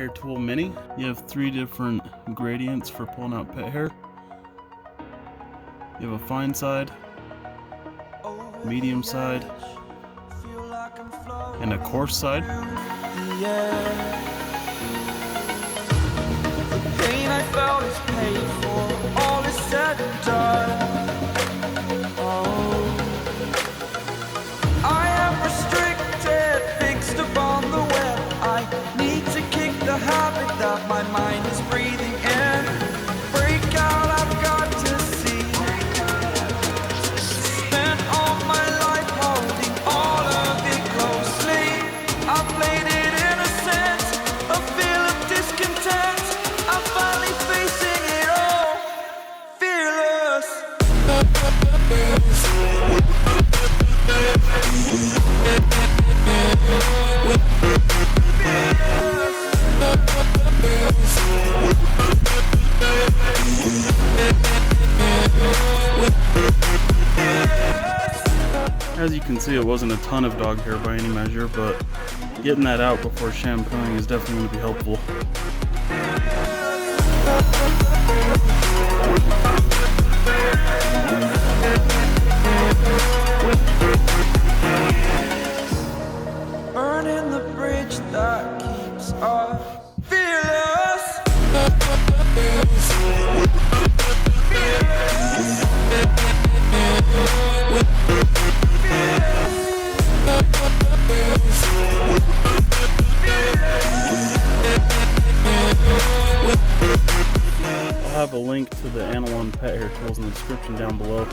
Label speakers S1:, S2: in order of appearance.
S1: Hair Tool Mini. You have 3 different gradients for pulling out pet hair. You have a fine side, medium side, and a coarse side.
S2: The pain I felt is paid for, all is said and done. I am restricted, fixed upon the web. I need to kick the habit that my mind is breathing in. Break out, I've got to see. Spent all my life holding all of it closely. I played it innocent, a feel of discontent. I'm finally facing it all, fearless.
S1: As you can see, it wasn't a ton of dog hair by any measure, but getting that out before shampooing is definitely going to be helpful.
S2: Burning the bridge that keeps us fearless.
S1: I'll have a link to the Analon pet hair tools in the description down below.